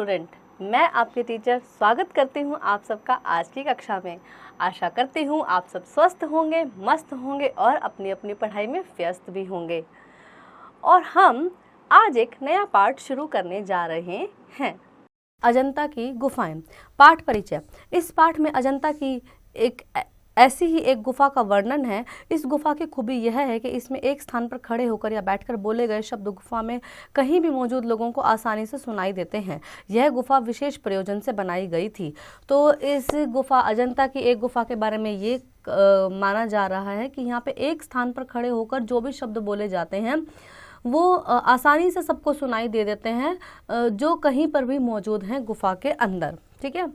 Student, मैं आपके teacher स्वागत करती हूँ आप सबका आज की कक्षा में। आशा करती हूँ आप सब स्वस्थ होंगे, मस्त होंगे और अपनी अपनी पढ़ाई में व्यस्त भी होंगे। और हम आज एक नया पाठ शुरू करने जा रहे हैं, अजंता की गुफाएं। पाठ परिचय। इस पाठ में अजंता की ऐसी ही एक गुफा का वर्णन है। इस गुफा की खूबी यह है कि इसमें एक स्थान पर खड़े होकर या बैठकर बोले गए शब्द गुफा में कहीं भी मौजूद लोगों को आसानी से सुनाई देते हैं। यह गुफा विशेष प्रयोजन से बनाई गई थी। तो इस गुफा, अजंता की एक गुफा के बारे में ये माना जा रहा है कि यहाँ पे एक स्थान पर खड़े होकर जो भी शब्द बोले जाते हैं वो आसानी से सबको सुनाई दे देते हैं, जो कहीं पर भी मौजूद हैं गुफा के अंदर। ठीक है,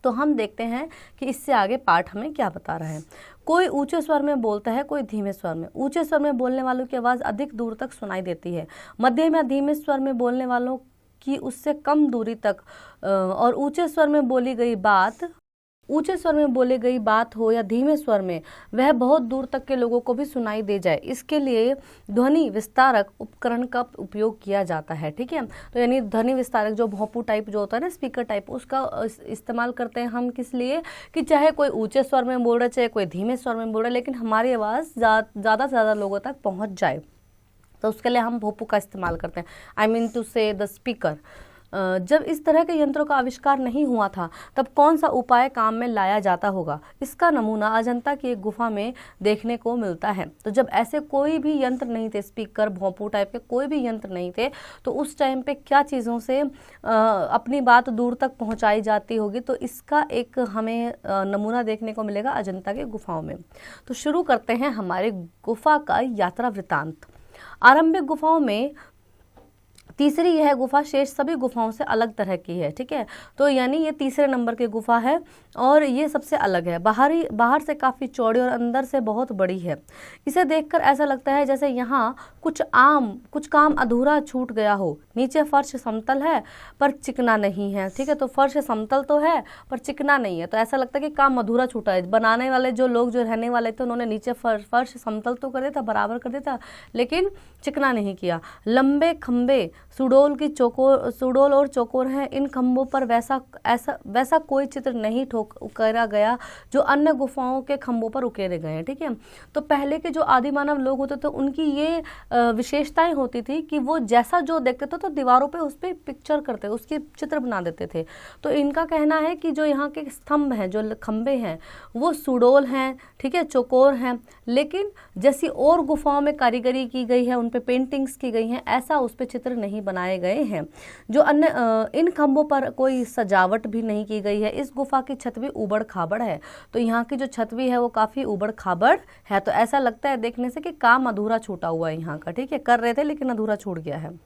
तो हम देखते हैं कि इससे आगे पाठ हमें क्या बता रहा है। कोई ऊंचे स्वर में बोलता है, कोई धीमे स्वर में। ऊंचे स्वर में बोलने वालों की आवाज़ अधिक दूर तक सुनाई देती है। मध्यम या धीमे स्वर में बोलने वालों की उससे कम दूरी तक, और ऊंचे स्वर में बोली गई बात हो या धीमे स्वर में, वह बहुत दूर तक के लोगों को भी सुनाई दे जाए, इसके लिए ध्वनि विस्तारक उपकरण का उपयोग किया जाता है। ठीक है, तो यानी ध्वनि विस्तारक जो भोंपू टाइप जो होता है ना, स्पीकर टाइप, उसका इस्तेमाल करते हैं हम किस लिए, कि चाहे कोई ऊंचे स्वर में बोल रहा है, चाहे कोई धीमे स्वर में बोल रहा है, लेकिन हमारी आवाज़ ज़्यादा से ज़्यादा लोगों तक पहुँच जाए, तो उसके लिए हम भोंपू का इस्तेमाल करते हैं। आई मीन टू से द स्पीकर। जब इस तरह के यंत्रों का आविष्कार नहीं हुआ था तब कौन सा उपाय काम में लाया जाता होगा, इसका नमूना अजंता की एक गुफा में देखने को मिलता है। तो जब ऐसे कोई भी यंत्र नहीं थे, स्पीकर, भोंपू टाइप के कोई भी यंत्र नहीं थे, तो उस टाइम पे क्या चीज़ों से अपनी बात दूर तक पहुंचाई जाती होगी, तो इसका एक हमें नमूना देखने को मिलेगा अजंता की गुफाओं में। तो शुरू करते हैं हमारे गुफा का यात्रा वृतांत। आरंभिक गुफाओं में तीसरी यह गुफा शेष सभी गुफाओं से अलग तरह की है। ठीक है, तो यानी ये तीसरे नंबर की गुफा है और ये सबसे अलग है। बाहर से काफ़ी चौड़ी और अंदर से बहुत बड़ी है। इसे देखकर ऐसा लगता है जैसे यहाँ कुछ काम अधूरा छूट गया हो। नीचे फर्श समतल है पर चिकना नहीं है। ठीक है, तो फर्श समतल तो है पर चिकना नहीं है, तो ऐसा लगता है कि काम अधूरा छूटा है। बनाने वाले जो लोग, जो रहने वाले थे, उन्होंने नीचे फर्श समतल तो कर दिया था, बराबर कर दिया था, लेकिन चिकना नहीं किया। लंबे खंबे सुडोल और चौकोर हैं। इन खंभों पर वैसा कोई चित्र नहीं उकेरा गया जो अन्य गुफाओं के खंभों पर उकेरे गए हैं। ठीक है, तो पहले के जो आदि मानव लोग होते थे उनकी ये विशेषताएं होती थी कि वो जैसा जो देखते थे तो दीवारों पे उस पर पिक्चर करते, उसकी चित्र बना देते थे। तो इनका कहना है कि जो यहाँ के स्तंभ हैं, जो खंभे हैं, वो सुडोल हैं, ठीक है, चौकोर हैं, लेकिन जैसी और गुफाओं में कारीगरी की गई है, उन पे पेंटिंग्स की गई हैं, ऐसा उस पे चित्र नहीं बनाए गए हैं। जो अन्य इन खंभों पर कोई सजावट भी नहीं की गई है। इस गुफा की छत भी उबड़ खाबड़ है। तो यहाँ की जो छत भी है वो काफी उबड़ खाबड़ है, तो ऐसा लगता है देखने से कि काम अधूरा छूटा हुआ है यहाँ का। ठीक है, कर रहे थे लेकिन अधूरा छूट गया है।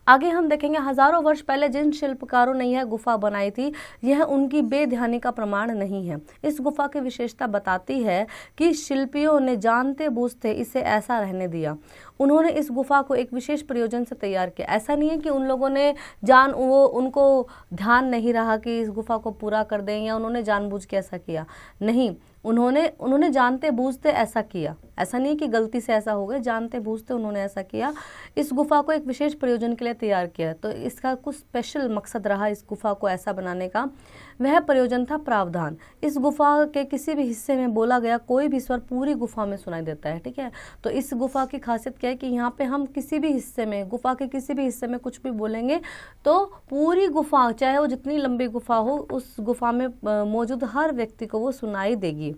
आगे हम देखेंगे हजारों वर्ष पहले जिन शिल्पकारों ने यह गुफा बनाई थी, यह उनकी बेध्यानी का प्रमाण नहीं है। इस गुफा की विशेषता बताती है कि शिल्पियों ने जानते बूझते इसे ऐसा रहने दिया। उन्होंने इस गुफा को एक विशेष प्रयोजन से तैयार किया। ऐसा नहीं है कि उन लोगों ने उनको ध्यान नहीं रहा कि इस गुफा को पूरा कर दें, या उन्होंने जानबूझ के ऐसा किया। नहीं, उन्होंने जानते बूझते ऐसा किया। ऐसा नहीं कि गलती से ऐसा हो गया, जानते बूझते उन्होंने ऐसा किया। इस गुफा को एक विशेष प्रयोजन के लिए तैयार किया। तो इसका कुछ स्पेशल मकसद रहा इस गुफा को ऐसा बनाने का। वह प्रयोजन था प्रावधान। इस गुफा के किसी भी हिस्से में बोला गया कोई भी स्वर पूरी गुफा में सुनाई देता है। ठीक है, तो इस गुफा की खासियत क्या है कि यहाँ पे हम किसी भी हिस्से में, गुफा के किसी भी हिस्से में कुछ भी बोलेंगे तो पूरी गुफा, चाहे वो जितनी लंबी गुफा हो, उस गुफा में मौजूद हर व्यक्ति को वो सुनाई देगी।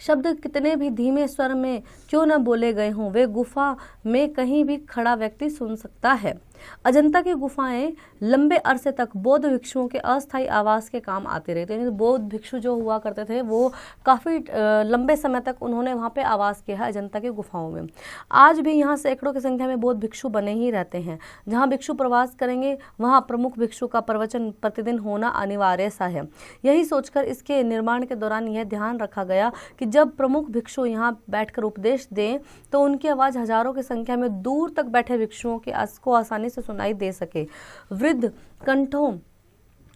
शब्द कितने भी धीमे स्वर में क्यों न बोले गए हों, वे गुफा में कहीं भी खड़ा व्यक्ति सुन सकता है। अजंता की गुफाएं लंबे अरसे तक बौद्ध भिक्षुओं के अस्थायी आवास के काम आते रहे। तो बौद्ध भिक्षु जो हुआ करते थे वो काफ़ी लंबे समय तक उन्होंने वहाँ पे आवास किया है अजंता की गुफाओं में। आज भी यहाँ सैकड़ों की संख्या में बौद्ध भिक्षु बने ही रहते हैं। जहाँ भिक्षु प्रवास करेंगे वहाँ प्रमुख भिक्षु का प्रवचन प्रतिदिन होना अनिवार्य सा है। यही सोचकर इसके निर्माण के दौरान यह ध्यान रखा गया कि जब प्रमुख भिक्षु यहाँ बैठकर उपदेश दें तो उनकी आवाज़ हजारों की संख्या में दूर तक बैठे भिक्षुओं को आसानी से सुनाई दे सके। वृद्ध कंठों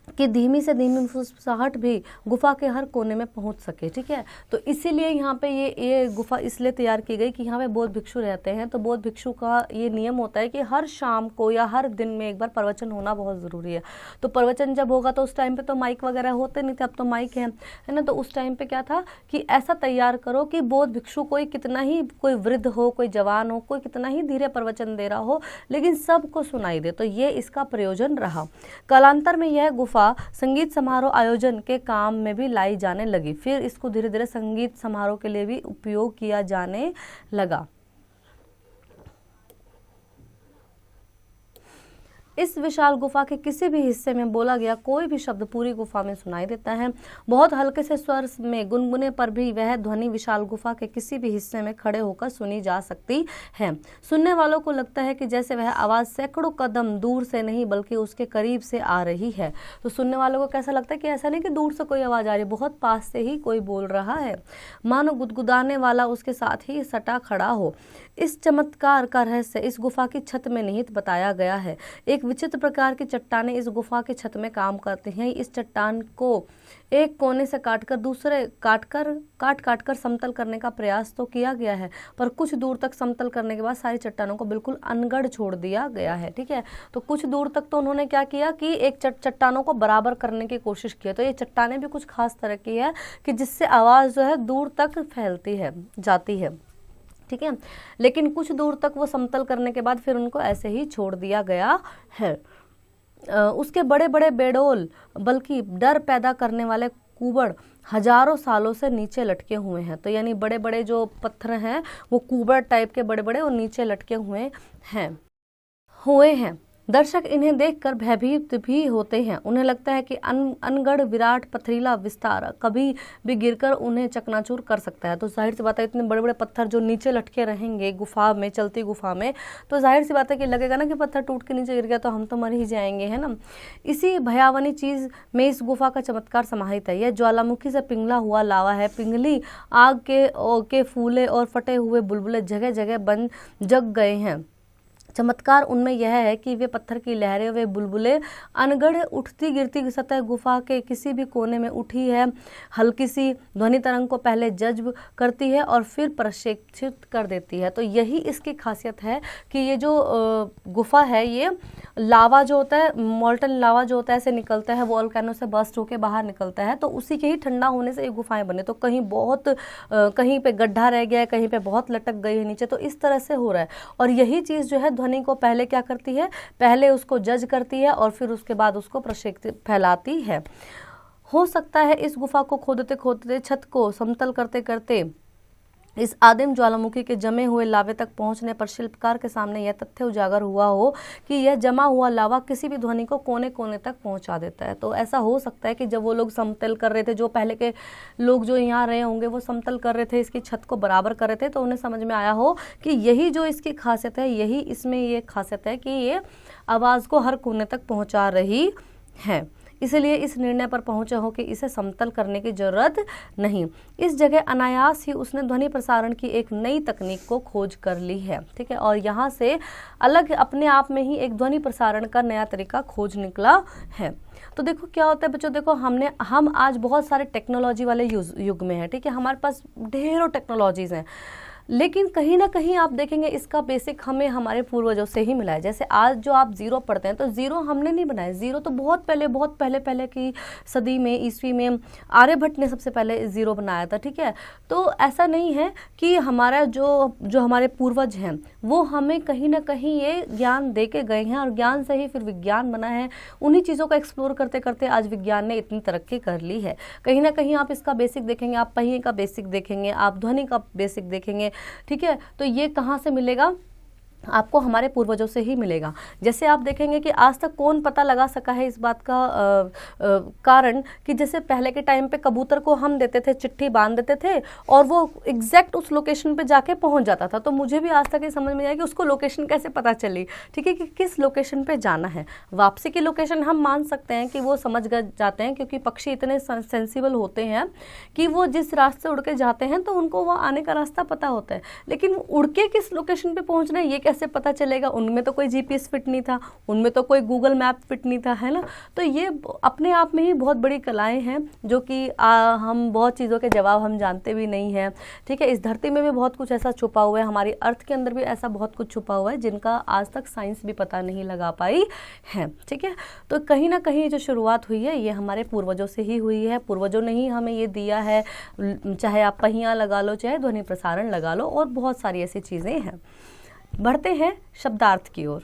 कि धीमी से धीमी फुसफुसाहट भी गुफा के हर कोने में पहुंच सके। ठीक है, तो इसीलिए यहाँ पे ये गुफा इसलिए तैयार की गई कि यहाँ पे बौद्ध भिक्षु रहते हैं। तो बौद्ध भिक्षु का ये नियम होता है कि हर शाम को या हर दिन में एक बार प्रवचन होना बहुत ज़रूरी है। तो प्रवचन जब होगा तो उस टाइम पे तो माइक वगैरह होते नहीं थे, अब तो माइक है ना। तो उस टाइम पे क्या था कि ऐसा तैयार करो कि बौद्ध भिक्षु कोई कितना ही, कोई वृद्ध हो, कोई जवान हो, कोई कितना ही धीरे प्रवचन दे रहा हो, लेकिन सबको सुनाई दे। तो ये इसका प्रयोजन रहा। कालांतर में यह गुफा संगीत समारोह आयोजन के काम में भी लाई जाने लगी। फिर इसको धीरे धीरे संगीत समारोह के लिए भी उपयोग किया जाने लगा। इस विशाल गुफा के किसी भी हिस्से में बोला गया कोई भी शब्द पूरी गुफा में सुनाई देता है। बहुत हल्के से स्वर में गुनगुने पर भी वह ध्वनि विशाल गुफा के किसी भी हिस्से में खड़े होकर सुनी जा सकती है। सुनने वालों को लगता है कि जैसे वह आवाज़ सैकड़ों कदम दूर से नहीं बल्कि उसके करीब से आ रही है। तो सुनने वालों को कैसा लगता है कि ऐसा नहीं कि दूर से कोई आवाज़ आ रही है, बहुत पास से ही कोई बोल रहा है, मानो गुदगुदाने वाला उसके साथ ही सटा खड़ा हो। इस चमत्कार का रहस्य इस गुफा की छत में निहित बताया गया है। एक विचित्र प्रकार की चट्टानें इस गुफा के छत में काम करती हैं। इस चट्टान को एक कोने से काटकर दूसरे काट काट कर समतल करने का प्रयास तो किया गया है, पर कुछ दूर तक समतल करने के बाद सारी चट्टानों को बिल्कुल अनगढ़ छोड़ दिया गया है। ठीक है, तो कुछ दूर तक तो उन्होंने क्या किया कि एक चट्टानों को बराबर करने की कोशिश की। तो ये चट्टानें भी कुछ खास तरह की है कि जिससे आवाज़ जो है दूर तक फैलती है, जाती है। ठीक है, लेकिन कुछ दूर तक वो समतल करने के बाद फिर उनको ऐसे ही छोड़ दिया गया है। उसके बड़े बड़े बेडोल बल्कि डर पैदा करने वाले कुबड़ हजारों सालों से नीचे लटके हुए हैं। तो यानी बड़े बड़े जो पत्थर हैं वो कुबड़ टाइप के बड़े बड़े और नीचे लटके हुए हैं। दर्शक इन्हें देखकर भयभीत भी होते हैं। उन्हें लगता है कि अनगढ़ विराट पथरीला विस्तार कभी भी गिरकर उन्हें चकनाचूर कर सकता है। तो जाहिर सी बात है इतने बड़े बड़े पत्थर जो नीचे लटके रहेंगे गुफा में, चलती गुफा में, तो जाहिर सी बात है कि लगेगा ना कि पत्थर टूट के नीचे गिर गया तो हम तो मर ही जाएंगे, है ना। इसी भयावनी चीज में इस गुफा का चमत्कार समाहित है। यह ज्वालामुखी से पिघला हुआ लावा है। पिघली आग के फूले और फटे हुए बुलबुले जगह जगह जग गए हैं। चमत्कार उनमें यह है कि वे पत्थर की लहरें, वे बुलबुले अनगढ़ उठती गिरती सतह गुफा के किसी भी कोने में उठी है हल्की सी ध्वनि तरंग को पहले जज्ब करती है और फिर प्रक्षेपित कर देती है। तो यही इसकी खासियत है कि ये जो गुफा है, ये लावा जो होता है, मोल्टन लावा जो होता है ऐसे निकलता है, वोल्केनो से बर्स्ट होकर बाहर निकलता है। तो उसी के ही ठंडा होने से ये गुफाएं बने। तो कहीं बहुत कहीं पे गड्ढा रह गया है, कहीं पे बहुत लटक गई है नीचे, तो इस तरह से हो रहा है। और यही चीज़ जो है ध्वनि को पहले क्या करती है, पहले उसको जज करती है और फिर उसके बाद उसको फैलाती है। हो सकता है इस गुफा को खोदते खोदते, छत को समतल करते करते इस आदिम ज्वालामुखी के जमे हुए लावे तक पहुंचने पर शिल्पकार के सामने यह तथ्य उजागर हुआ हो कि यह जमा हुआ लावा किसी भी ध्वनि को कोने कोने तक पहुंचा देता है। तो ऐसा हो सकता है कि जब वो लोग समतल कर रहे थे, जो पहले के लोग जो यहाँ रहे होंगे वो समतल कर रहे थे, इसकी छत को बराबर कर रहे थे, तो उन्हें समझ में आया हो कि यही जो इसकी खासियत है, यही इसमें ये खासियत है कि ये आवाज़ को हर कोने तक पहुँचा रही है। इसलिए इस निर्णय पर पहुंचे हो कि इसे समतल करने की जरूरत नहीं। इस जगह अनायास ही उसने ध्वनि प्रसारण की एक नई तकनीक को खोज कर ली है। ठीक है, और यहाँ से अलग अपने आप में ही एक ध्वनि प्रसारण का नया तरीका खोज निकला है। तो देखो क्या होता है बच्चों, देखो हम आज बहुत सारे टेक्नोलॉजी वाले युग में है। ठीक है, हमारे पास ढेरों टेक्नोलॉजीज हैं, लेकिन कहीं ना कहीं आप देखेंगे इसका बेसिक हमें हमारे पूर्वजों से ही मिला है। जैसे आज जो आप जीरो पढ़ते हैं, तो जीरो हमने नहीं बनाया, जीरो तो बहुत पहले की सदी में, ईस्वी में आर्यभट्ट ने सबसे पहले जीरो बनाया था। ठीक है, तो ऐसा नहीं है कि हमारा जो हमारे पूर्वज हैं वो हमें कहीं ना कहीं ये ज्ञान दे के गए हैं और ज्ञान से ही फिर विज्ञान बना है। उन्हीं चीज़ों को एक्सप्लोर करते करते आज विज्ञान ने इतनी तरक्की कर ली है। कहीं ना कहीं आप इसका बेसिक देखेंगे, आप पहिए का बेसिक देखेंगे, आप ध्वनि का बेसिक देखेंगे। ठीक है, तो ये कहाँ से मिलेगा, आपको हमारे पूर्वजों से ही मिलेगा। जैसे आप देखेंगे कि आज तक कौन पता लगा सका है इस बात का कारण कि जैसे पहले के टाइम पे कबूतर को हम देते थे, चिट्ठी बांध देते थे और वो एग्जैक्ट उस लोकेशन पे जाके पहुंच जाता था। तो मुझे भी आज तक ये समझ में आया कि उसको लोकेशन कैसे पता चली। ठीक है, कि किस लोकेशन पे जाना है। वापसी की लोकेशन हम मान सकते हैं कि वो समझ जाते हैं, क्योंकि पक्षी इतने सेंसिबल होते हैं कि वो जिस रास्ते उड़ के जाते हैं तो उनको वो आने का रास्ता पता होता है। लेकिन उड़ के किस लोकेशन पे पहुँचना है ये कैसे कैसे पता चलेगा? उनमें तो कोई जीपीएस फिट नहीं था, उनमें तो कोई गूगल मैप फिट नहीं था, है ना। तो ये अपने आप में ही बहुत बड़ी कलाएं हैं जो कि हम बहुत चीज़ों के जवाब हम जानते भी नहीं हैं, ठीक है। इस धरती में भी बहुत कुछ ऐसा छुपा हुआ है, हमारी अर्थ के अंदर भी ऐसा बहुत कुछ छुपा हुआ है जिनका आज तक साइंस भी पता नहीं लगा पाई है, ठीक है। तो कहीं ना कहीं जो शुरुआत हुई है ये हमारे पूर्वजों से ही हुई है। पूर्वजों ने ही हमें ये दिया है, चाहे आप पहिया लगा लो, चाहे ध्वनि प्रसारण लगा लो, और बहुत सारी ऐसी चीज़ें हैं। बढ़ते हैं शब्दार्थ की ओर।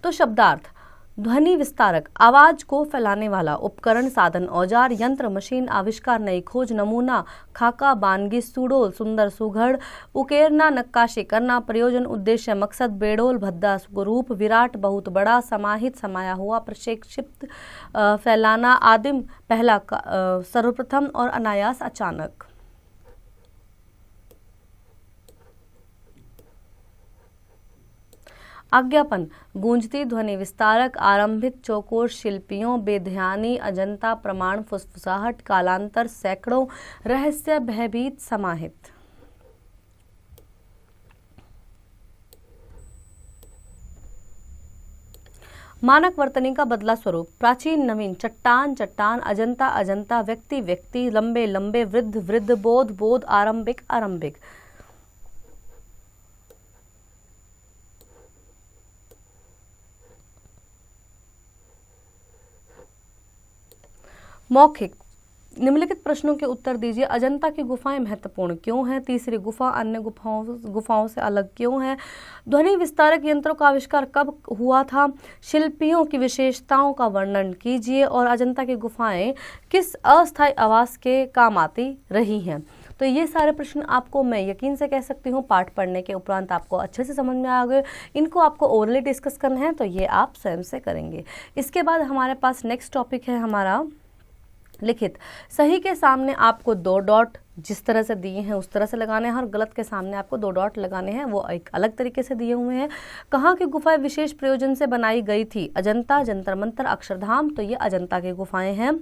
तो शब्दार्थ, ध्वनि विस्तारक, आवाज को फैलाने वाला उपकरण, साधन, औजार, यंत्र, मशीन, आविष्कार, नई खोज, नमूना, खाका, बानगी, सुडोल, सुंदर, सुघड़, उकेरना, नक्काशी करना, प्रयोजन, उद्देश्य, मकसद, बेडोल, भद्दा, स्वरूप, विराट, बहुत बड़ा, समाहित, समाया हुआ, प्रक्षेपित, फैलाना, आदिम, पहला, सर्वप्रथम, और अनायास, अचानक। आज्ञापन, गूंजती ध्वनि विस्तारक, आरंभिक, चौकोर, शिल्पियों, बेध्यानी, अजंता, प्रमाण, फुसफुसाहट, कालांतर, सैकड़ों, रहस्य, भयभीत, समाहित। मानक वर्तनी का बदला स्वरूप, प्राचीन, नवीन, चट्टान, चट्टान, अजंता, अजंता, व्यक्ति, व्यक्ति, लंबे, लंबे, वृद्ध, वृद्ध, बोध, बोध, आरंभिक, आरंभिक। मौखिक, निम्नलिखित प्रश्नों के उत्तर दीजिए। अजंता की गुफाएं महत्वपूर्ण क्यों हैं? तीसरी गुफा अन्य गुफाओं से अलग क्यों है? ध्वनि विस्तारक यंत्रों का आविष्कार कब हुआ था? शिल्पियों की विशेषताओं का वर्णन कीजिए। और अजंता की गुफाएं किस अस्थायी आवास के काम आती रही हैं? तो ये सारे प्रश्न आपको मैं यकीन से कह सकती हूँ पाठ पढ़ने के उपरांत आपको अच्छे से समझ में आ गए। इनको आपको ओरली डिस्कस करना है तो ये आप स्वयं से करेंगे। इसके बाद हमारे पास नेक्स्ट टॉपिक है हमारा लिखित। सही के सामने आपको 2 डॉट जिस तरह से दिए हैं उस तरह से लगाने हैं, और गलत के सामने आपको 2 डॉट लगाने हैं, वो एक अलग तरीके से दिए हुए हैं। कहाँ की गुफाएं विशेष प्रयोजन से बनाई गई थी? अजंता, जंतर मंतर, अक्षरधाम। तो ये अजंता की गुफाएं हैं।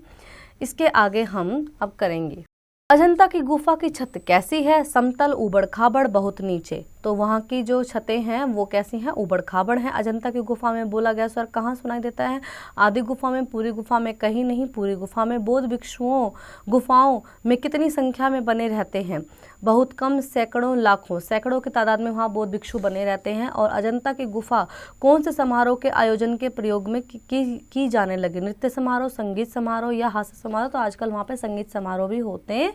इसके आगे हम अब करेंगे। अजंता की गुफा की छत कैसी है? समतल, ऊबड़ खाबड़, बहुत नीचे। तो वहाँ की जो छतें हैं वो कैसी हैं? ऊबड़ खाबड़ हैं। अजंता की गुफा में बोला गया स्वर कहाँ सुनाई देता है? आदि गुफा में, पूरी गुफा में, कहीं नहीं, पूरी गुफा में। बौद्ध भिक्षुओं गुफाओं में कितनी संख्या में बने रहते हैं? बहुत कम, सैकड़ों, लाखों। सैकड़ों की तादाद में वहाँ बौद्ध भिक्षु बने रहते हैं। और अजंता की गुफा कौन से समारोह के आयोजन के प्रयोग में की जाने लगी? नृत्य समारोह, संगीत समारोह या हास्य समारोह? तो आजकल वहाँ पे संगीत समारोह भी होते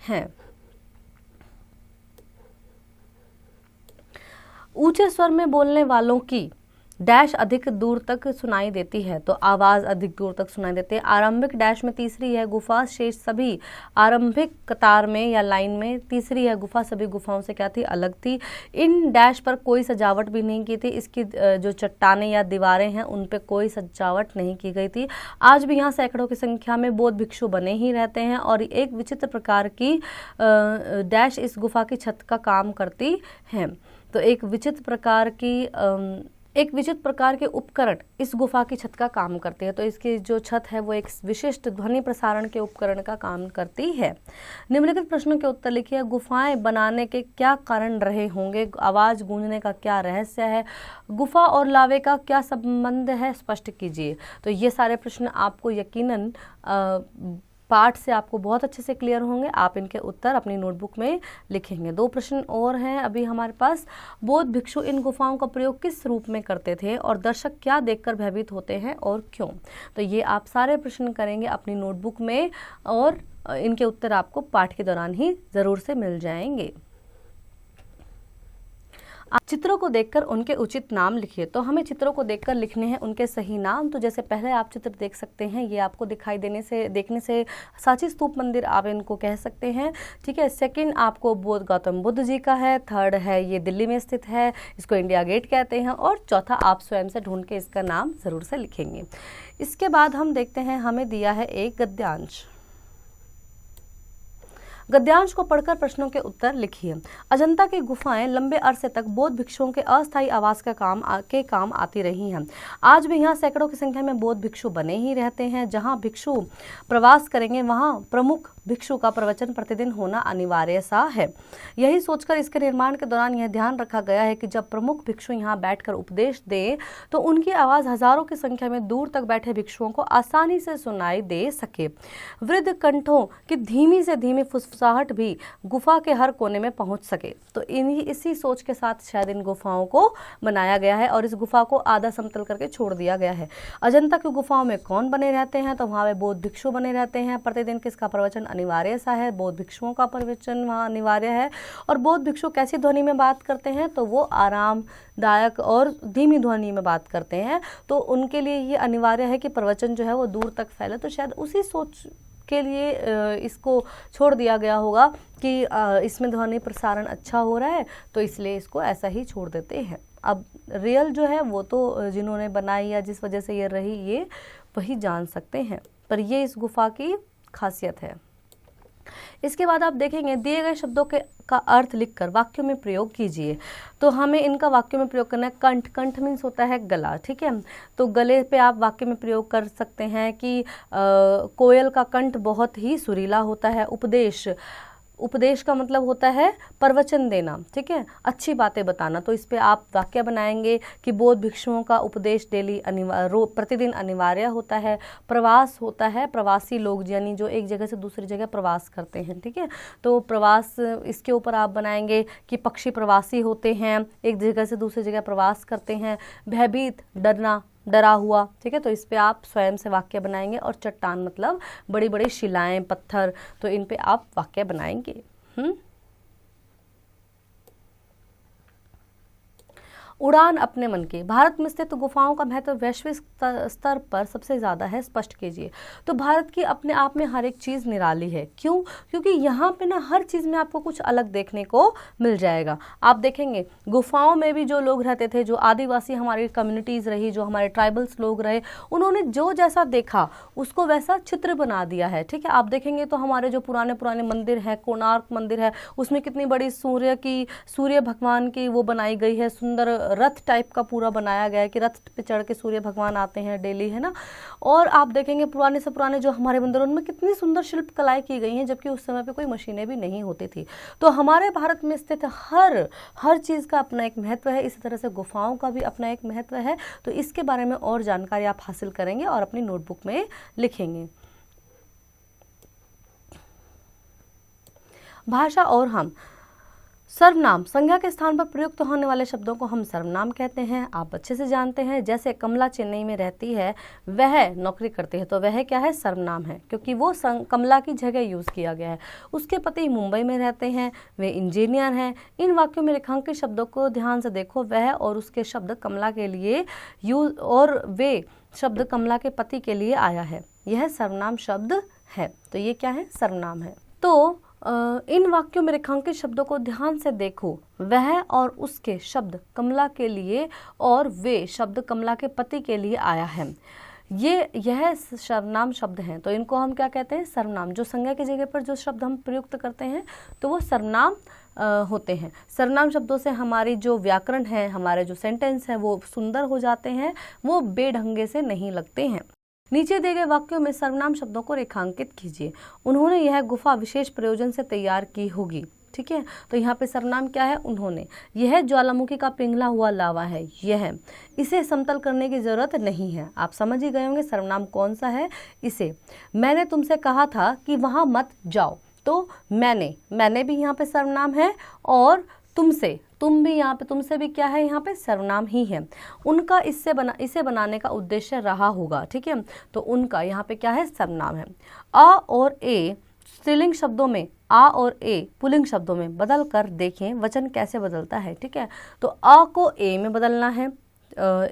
हैं। ऊंचे स्वर में बोलने वालों की डैश अधिक दूर तक सुनाई देती है? तो आवाज अधिक दूर तक सुनाई देती है। आरंभिक डैश में तीसरी है गुफा, शेष सभी आरंभिक कतार में या लाइन में। तीसरी है गुफा, सभी गुफाओं से क्या थी? अलग थी। इन डैश पर कोई सजावट भी नहीं की थी। इसकी जो चट्टानें या दीवारें हैं उन पर कोई सजावट नहीं की गई थी। आज भी यहाँ सैकड़ों की संख्या में बौद्ध भिक्षु बने ही रहते हैं। और एक विचित्र प्रकार की डैश इस गुफा की छत का काम करती है। तो एक विचित्र प्रकार के उपकरण इस गुफा की छत का काम करते हैं। तो इसकी जो छत है वो एक विशिष्ट ध्वनि प्रसारण के उपकरण का काम करती है। निम्नलिखित प्रश्नों के उत्तर लिखिए। गुफाएं बनाने के क्या कारण रहे होंगे? आवाज गूंजने का क्या रहस्य है? गुफा और लावे का क्या संबंध है? स्पष्ट कीजिए। तो ये सारे प्रश्न आपको यकीनन पाठ से आपको बहुत अच्छे से क्लियर होंगे। आप इनके उत्तर अपनी नोटबुक में लिखेंगे। 2 प्रश्न और हैं अभी हमारे पास। बौद्ध भिक्षु इन गुफाओं का प्रयोग किस रूप में करते थे? और दर्शक क्या देखकर भयभीत होते हैं और क्यों? तो ये आप सारे प्रश्न करेंगे अपनी नोटबुक में और इनके उत्तर आपको पाठ के दौरान ही ज़रूर से मिल जाएंगे। आप चित्रों को देखकर उनके उचित नाम लिखिए। तो हमें चित्रों को देखकर लिखने हैं उनके सही नाम। तो जैसे पहले आप चित्र देख सकते हैं, ये आपको देखने से सांची स्तूप मंदिर आप इनको कह सकते हैं, ठीक है। सेकंड आपको गौतम बुद्ध जी का है। थर्ड है ये दिल्ली में स्थित है, इसको इंडिया गेट कहते हैं। और चौथा आप स्वयं से ढूंढ के इसका नाम ज़रूर से लिखेंगे। इसके बाद हम देखते हैं, हमें दिया है एक गद्यांश। गद्यांश को पढ़कर प्रश्नों के उत्तर लिखिए। अजंता की गुफाएं लंबे अरसे तक बौद्ध भिक्षुओं के अस्थायी आवास के काम आती रही हैं। आज भी यहाँ सैकड़ों की संख्या में बौद्ध भिक्षु बने ही रहते हैं। जहाँ भिक्षु प्रवास करेंगे वहाँ प्रमुख भिक्षु का प्रवचन प्रतिदिन होना अनिवार्य सा है। यही सोचकर इसके निर्माण के दौरान यह ध्यान रखा गया है कि जब प्रमुख भिक्षु यहाँ बैठकर उपदेश दें तो उनकी आवाज हजारों की संख्या में दूर तक बैठे भिक्षुओं को आसानी से सुनाई दे सके। वृद्ध कंठों की धीमी से धीमी फुसफुसाहट भी गुफा के हर कोने में पहुंच सके। तो इसी सोच के साथ शायद इन गुफाओं को बनाया गया है और इस गुफा को आधा समतल करके छोड़ दिया गया है। अजंता की गुफाओं में कौन बने रहते हैं? तो वहाँ पे बौद्ध भिक्षु बने रहते हैं। प्रतिदिन किसका प्रवचन अनिवार्य सा है? बौद्ध भिक्षुओं का प्रवचन वहाँ अनिवार्य है। और बौद्ध भिक्षु कैसी ध्वनि में बात करते हैं? तो वो आरामदायक और धीमी ध्वनि में बात करते हैं। तो उनके लिए ये अनिवार्य है कि प्रवचन जो है वो दूर तक फैले। तो शायद उसी सोच के लिए इसको छोड़ दिया गया होगा कि इसमें ध्वनि प्रसारण अच्छा हो रहा है, तो इसलिए इसको ऐसा ही छोड़ देते हैं। अब रियल जो है वो तो जिन्होंने बनाई या जिस वजह से ये रही ये वही जान सकते हैं, पर ये इस गुफा की खासियत है। इसके बाद आप देखेंगे दिए गए शब्दों का अर्थ लिखकर वाक्यों में प्रयोग कीजिए। तो हमें इनका वाक्यों में प्रयोग करना है। कंठ, कंठ मीन्स होता है गला, ठीक है। तो गले पे आप वाक्य में प्रयोग कर सकते हैं कि कोयल का कंठ बहुत ही सुरीला होता है। उपदेश, उपदेश का मतलब होता है प्रवचन देना, ठीक है, अच्छी बातें बताना। तो इस पे आप वाक्य बनाएंगे कि बौद्ध भिक्षुओं का उपदेश डेली प्रतिदिन अनिवार्य होता है। प्रवास होता है, प्रवासी लोग यानी जो एक जगह से दूसरी जगह प्रवास करते हैं, ठीक है। तो प्रवास, इसके ऊपर आप बनाएंगे कि पक्षी प्रवासी होते हैं, एक जगह से दूसरी जगह प्रवास करते हैं। भयभीत, डरना, डरा हुआ, ठीक है। तो इस पे आप स्वयं से वाक्य बनाएंगे। और चट्टान मतलब बड़ी बड़ी शिलाएं, पत्थर, तो इन पे आप वाक्य बनाएंगे। उड़ान अपने मन की। भारत में स्थित गुफाओं का महत्व वैश्विक स्तर पर सबसे ज़्यादा है, स्पष्ट कीजिए। तो भारत की अपने आप में हर एक चीज़ निराली है। क्यों? क्योंकि यहाँ पे ना हर चीज़ में आपको कुछ अलग देखने को मिल जाएगा। आप देखेंगे गुफाओं में भी जो लोग रहते थे, जो आदिवासी हमारी कम्युनिटीज़ रही, जो हमारे ट्राइबल्स लोग रहे, उन्होंने जो जैसा देखा उसको वैसा चित्र बना दिया है, ठीक है। आप देखेंगे तो हमारे जो पुराने पुराने मंदिर हैं, कोणार्क मंदिर है, उसमें कितनी बड़ी सूर्य भगवान की वो बनाई गई है, सुंदर रथ टाइप का पूरा बनाया गया है कि रथ पे चढ़ के सूर्य भगवान आते हैं डेली, है ना। और आप देखेंगे पुराने से पुराने जो हमारे मंदिर, उनमें कितनी सुंदर शिल्प कलाएं की गई हैं, जबकि उस समय पे कोई मशीनें भी नहीं होती थी। तो हमारे भारत में स्थित हर चीज़ का अपना एक महत्व है। इसी तरह से गुफाओं का भी अपना एक महत्व है। तो इसके बारे में और जानकारी आप हासिल करेंगे और अपनी नोटबुक में लिखेंगे। भाषा और हम। सर्वनाम, संज्ञा के स्थान पर प्रयुक्त होने वाले शब्दों को हम सर्वनाम कहते हैं। आप अच्छे से जानते हैं। जैसे कमला चेन्नई में रहती है, वह नौकरी करती है, तो वह क्या है? सर्वनाम है, क्योंकि वो कमला की जगह यूज़ किया गया है। उसके पति मुंबई में रहते हैं, वे इंजीनियर हैं। इन वाक्यों में रेखांकित शब्दों को ध्यान से देखो। वह और उसके शब्द कमला के लिए और वे शब्द कमला के पति के लिए आया है। यह सर्वनाम शब्द है। तो ये क्या है? सर्वनाम है। तो इन वाक्यों में रेखांकित शब्दों को ध्यान से देखो। वह और उसके शब्द कमला के लिए और वे शब्द कमला के पति के लिए आया है। यह सर्वनाम शब्द हैं। तो इनको हम क्या कहते हैं? सर्वनाम। जो संज्ञा की जगह पर जो शब्द हम प्रयुक्त करते हैं तो वो सर्वनाम होते हैं। सर्वनाम शब्दों से हमारी जो व्याकरण है, हमारे जो सेंटेंस है वो सुंदर हो जाते हैं, वो बेढंगे से नहीं लगते हैं। नीचे दिए गए वाक्यों में सर्वनाम शब्दों को रेखांकित कीजिए। उन्होंने यह गुफा विशेष प्रयोजन से तैयार की होगी, ठीक है। तो यहाँ पे सर्वनाम क्या है? उन्होंने। यह ज्वालामुखी का पिघला हुआ लावा है। यह, इसे समतल करने की जरूरत नहीं है। आप समझ ही गए होंगे सर्वनाम कौन सा है। इसे। मैंने तुमसे कहा था कि वहाँ मत जाओ। तो मैंने भी यहाँ पे सर्वनाम है, और तुमसे, तुम भी यहाँ पे, तुमसे भी क्या है? यहाँ पे सर्वनाम ही है। उनका इसे बनाने का उद्देश्य रहा होगा, ठीक है। तो उनका यहाँ पे क्या है? सर्वनाम है। अ और ए स्त्रीलिंग शब्दों में, आ और ए पुल्लिंग शब्दों में बदल कर देखें वचन कैसे बदलता है, ठीक है। तो अ को ए में बदलना है,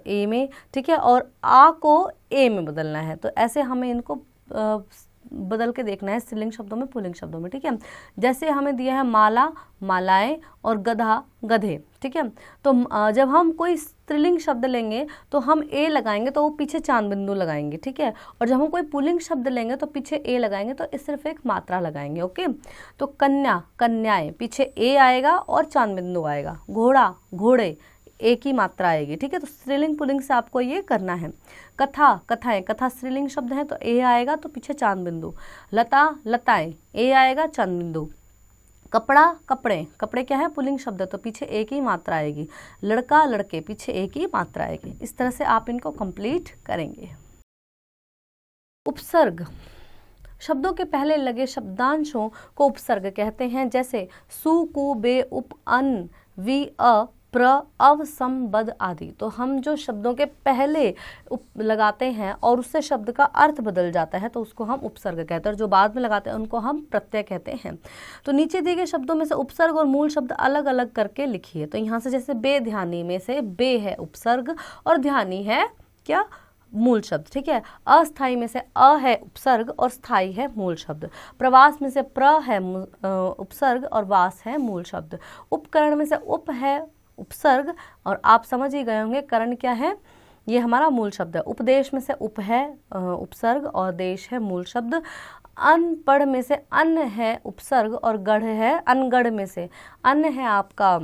ए में, ठीक है, और आ को ए में बदलना है। तो ऐसे हमें इनको बदल के देखना है, स्त्रीलिंग शब्दों में, पुल्लिंग शब्दों में, ठीक है। जैसे हमें दिया है माला, मालाएं, और गधा, गधे, ठीक है। तो जब हम कोई स्त्रीलिंग शब्द लेंगे तो हम ए लगाएंगे, तो वो पीछे चांद बिंदु लगाएंगे, ठीक है। और जब हम कोई पुल्लिंग शब्द लेंगे तो पीछे ए लगाएंगे, तो इस सिर्फ एक मात्रा लगाएंगे, ओके। तो कन्या, कन्याएं, पीछे ए आएगा और चांद बिंदु आएगा। घोड़ा, घोड़े, एक ही मात्रा आएगी, ठीक है। तो स्त्रीलिंग पुल्लिंग से आपको ये करना है। कथा, कथाएं, कथा स्त्रीलिंग शब्द है तो ए आएगा, तो पीछे चांद बिंदु। लता, लताएं, ए आएगा, चांद बिंदु। कपड़ा, कपड़े, कपड़े क्या है, पुल्लिंग शब्द है तो पीछे एक ही मात्रा आएगी। लड़का, लड़के, पीछे एक ही मात्रा आएगी। इस तरह से आप इनको कंप्लीट करेंगे। उपसर्ग, शब्दों के पहले लगे शब्दांशों को उपसर्ग कहते हैं, जैसे सु, कु, बे, उप, अन, वि, अ, प्र, अव, सम, बद आदि। तो हम जो शब्दों के पहले लगाते हैं और उससे शब्द का अर्थ बदल जाता है तो उसको हम उपसर्ग कहते हैं, और जो बाद में लगाते हैं उनको हम प्रत्यय कहते हैं। तो नीचे दिए गए शब्दों में से उपसर्ग और मूल शब्द अलग अलग करके लिखिए। तो यहाँ से जैसे बेध्यानी में से बे है उपसर्ग और ध्यानी है क्या, मूल शब्द, ठीक है। अस्थाई में से अ है उपसर्ग और स्थाई है मूल शब्द। प्रवास में से प्र है उपसर्ग और वास है मूल शब्द। उपकरण में से उप है उपसर्ग और आप समझ ही गए होंगे करण क्या है, ये हमारा मूल शब्द है। उपदेश में से उप है उपसर्ग और देश है मूल शब्द। अनपढ़ में से अन्न है उपसर्ग और गढ़ है, अनगढ़ में से अन्न है आपका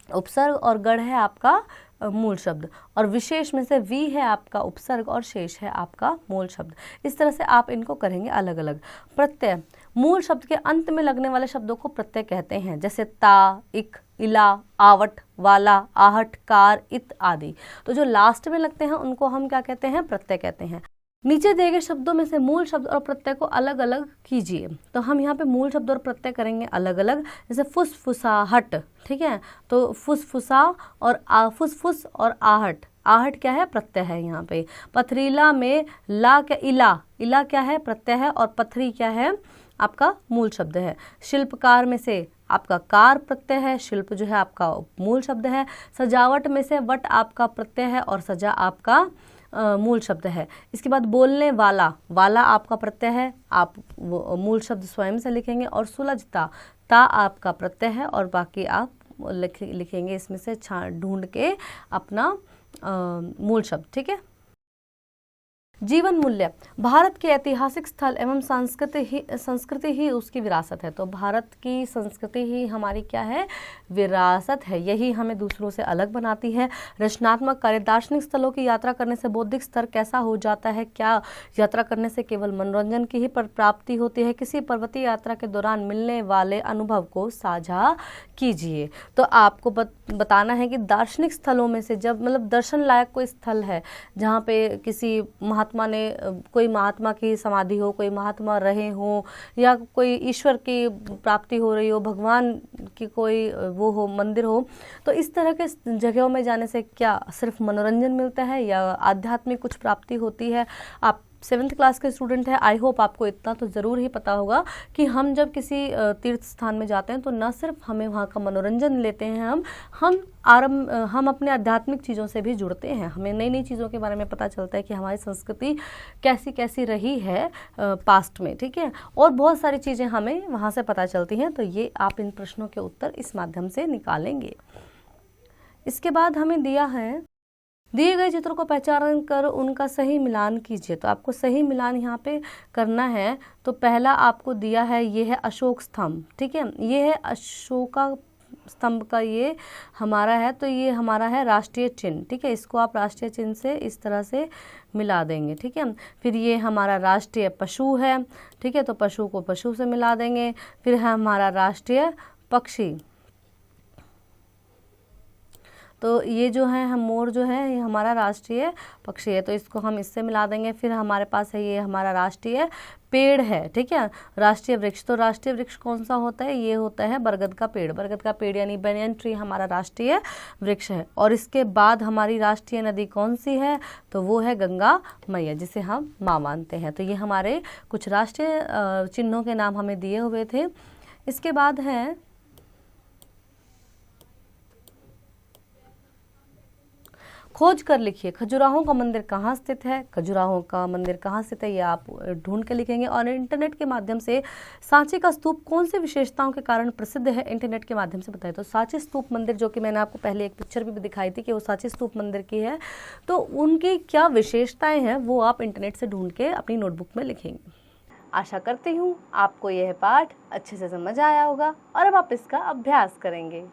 उपसर्ग और गढ़ है आपका मूल शब्द। और विशेष में से वी है आपका उपसर्ग और शेष है आपका मूल शब्द। इस तरह से आप इनको करेंगे अलग अलग। प्रत्यय, मूल शब्द के अंत में लगने वाले शब्दों को प्रत्यय कहते हैं, जैसे ता, इक, इला, आवट, वाला, आहट, कार, इत आदि। तो जो लास्ट में लगते हैं उनको हम क्या कहते हैं, प्रत्यय कहते हैं। नीचे दिए गए शब्दों में से मूल शब्द और प्रत्यय को अलग अलग कीजिए। तो हम यहाँ पे मूल शब्द और प्रत्यय करेंगे अलग अलग, जैसे फुसफुसाहट, ठीक है। तो फुसफुसा और फुसफुस और आहट, आहट क्या है, प्रत्यय है यहाँ पे। पथरीला में ला क्या, इला, इला क्या है, प्रत्यय है और पथरी क्या है, आपका मूल शब्द है। शिल्पकार में से आपका कार प्रत्यय है, शिल्प जो है आपका मूल शब्द है। सजावट में से वट आपका प्रत्यय है और सजा आपका मूल शब्द है। इसके बाद बोलने वाला, वाला आपका प्रत्यय है, आप वो मूल शब्द स्वयं से लिखेंगे। और सुलझता, ता आपका प्रत्यय है और बाकी आप लिखेंगे इसमें से ढूंढ के अपना मूल शब्द, ठीक है। जीवन मूल्य, भारत के ऐतिहासिक स्थल एवं संस्कृति ही उसकी विरासत है। तो भारत की संस्कृति ही हमारी क्या है, विरासत है, यही हमें दूसरों से अलग बनाती है। रचनात्मक कार्य, दार्शनिक स्थलों की यात्रा करने से बौद्धिक स्तर कैसा हो जाता है, क्या यात्रा करने से केवल मनोरंजन की ही प्राप्ति होती है। किसी पर्वतीय यात्रा के दौरान मिलने वाले अनुभव को साझा कीजिए। तो आपको बताना है कि दार्शनिक स्थलों में से, जब मतलब दर्शन लायक कोई स्थल है जहाँ पे किसी महात्मा ने, कोई महात्मा की समाधि हो, कोई महात्मा रहे हो, या कोई ईश्वर की प्राप्ति हो रही हो, भगवान की कोई वो हो, मंदिर हो, तो इस तरह के जगहों में जाने से क्या सिर्फ मनोरंजन मिलता है या आध्यात्मिक कुछ प्राप्ति होती है। आप 7th क्लास के स्टूडेंट है, आई होप आपको इतना तो ज़रूर ही पता होगा कि हम जब किसी तीर्थ स्थान में जाते हैं तो न सिर्फ हमें वहाँ का मनोरंजन लेते हैं, हम अपने आध्यात्मिक चीज़ों से भी जुड़ते हैं। हमें नई नई चीज़ों के बारे में पता चलता है कि हमारी संस्कृति कैसी कैसी रही है पास्ट में, ठीक है। और बहुत सारी चीज़ें हमें वहाँ से पता चलती हैं। तो ये आप इन प्रश्नों के उत्तर इस माध्यम से निकालेंगे। इसके बाद हमें दिया है, दिए गए चित्रों को पहचान कर उनका सही मिलान कीजिए। तो आपको सही मिलान यहाँ पे करना है। तो पहला आपको दिया है, ये है अशोक स्तंभ, ठीक है, ये है अशोका स्तंभ का ये हमारा है, तो ये हमारा है राष्ट्रीय चिन्ह, ठीक है। इसको आप राष्ट्रीय चिन्ह से इस तरह से मिला देंगे, ठीक है। फिर ये हमारा राष्ट्रीय पशु है, ठीक है, तो पशु को पशु से मिला देंगे। फिर है हमारा राष्ट्रीय पक्षी, तो ये जो है हम मोर जो है ये हमारा राष्ट्रीय पक्षी है, तो इसको हम इससे मिला देंगे। फिर हमारे पास है ये हमारा राष्ट्रीय पेड़ है, ठीक है, राष्ट्रीय वृक्ष। तो राष्ट्रीय वृक्ष कौन सा होता है, ये होता है बरगद का पेड़। बरगद का पेड़ यानी बनियन ट्री हमारा राष्ट्रीय वृक्ष है। और इसके बाद हमारी राष्ट्रीय नदी कौन सी है, तो वो है गंगा मैया, जिसे हम माँ मानते हैं। तो ये हमारे कुछ राष्ट्रीय चिन्हों के नाम हमें दिए हुए थे। इसके बाद है खोज कर लिखिए, खजुराहो का मंदिर कहाँ स्थित है। खजुराहो का मंदिर कहाँ स्थित है ये आप ढूंढ के लिखेंगे। और इंटरनेट के माध्यम से सांची का स्तूप कौन से विशेषताओं के कारण प्रसिद्ध है, इंटरनेट के माध्यम से बताइए। तो सांची स्तूप मंदिर, जो कि मैंने आपको पहले एक पिक्चर भी दिखाई थी कि वो सांची स्तूप मंदिर की है, तो उनकी क्या विशेषताएं हैं वो आप इंटरनेट से ढूंढ के अपनी नोटबुक में लिखेंगे। आशा करती हूँ आपको यह पाठ अच्छे से समझ आया होगा और अब आप इसका अभ्यास करेंगे।